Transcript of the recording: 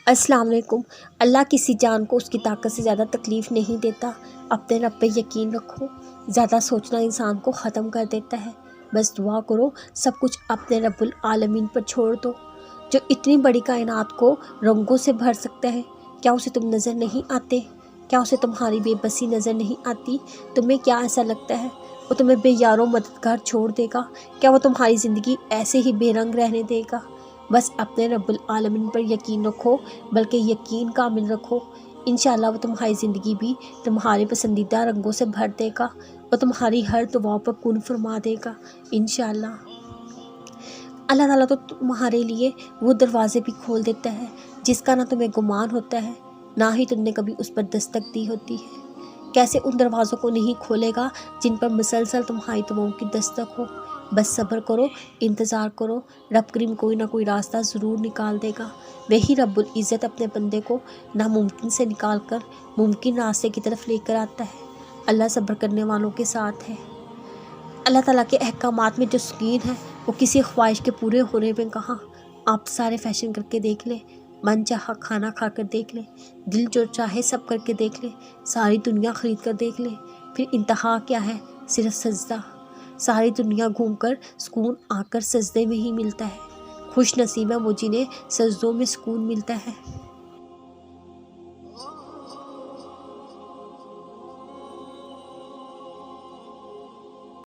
السلام علیکم۔ اللہ کسی جان کو اس کی طاقت سے زیادہ تکلیف نہیں دیتا۔ اپنے رب پہ یقین رکھو، زیادہ سوچنا انسان کو ختم کر دیتا ہے۔ بس دعا کرو، سب کچھ اپنے رب العالمین پر چھوڑ دو، جو اتنی بڑی کائنات کو رنگوں سے بھر سکتا ہے۔ کیا اسے تم نظر نہیں آتے؟ کیا اسے تمہاری بے بسی نظر نہیں آتی؟ تمہیں کیا ایسا لگتا ہے وہ تمہیں بے یار و مددگار چھوڑ دے گا؟ کیا وہ تمہاری زندگی ایسے ہی بے رنگ رہنے دے گا؟ بس اپنے رب العالمین پر یقین رکھو، بلکہ یقین کامل رکھو۔ انشاءاللہ وہ تمہاری زندگی بھی تمہارے پسندیدہ رنگوں سے بھر دے گا، وہ تمہاری ہر دعا پر کن فرما دے گا انشاءاللہ۔ اللہ تعالیٰ تو تمہارے لیے وہ دروازے بھی کھول دیتا ہے جس کا نہ تمہیں گمان ہوتا ہے، نہ ہی تم نے کبھی اس پر دستک دی ہوتی ہے۔ کیسے ان دروازوں کو نہیں کھولے گا جن پر مسلسل تمہاری دعاؤں کی دستک ہو؟ بس صبر کرو، انتظار کرو، رب کریم کوئی نہ کوئی راستہ ضرور نکال دے گا۔ وہی رب العزت اپنے بندے کو ناممکن سے نکال کر ممکن راستے کی طرف لے کر آتا ہے۔ اللہ صبر کرنے والوں کے ساتھ ہے۔ اللہ تعالیٰ کے احکامات میں جو سکین ہے وہ کسی خواہش کے پورے ہونے میں کہاں۔ آپ سارے فیشن کر کے دیکھ لیں، من چاہا کھانا کھا کر دیکھ لیں، دل جو چاہے سب کر کے دیکھ لیں، ساری دنیا خرید کر دیکھ لیں، پھر انتہا کیا ہے؟ صرف سجدہ۔ ساری دنیا گھوم کر سکون آ کر سجدے میں ہی ملتا ہے۔ خوش نصیب ہے وہ جنہیں سجدوں میں سکون ملتا ہے۔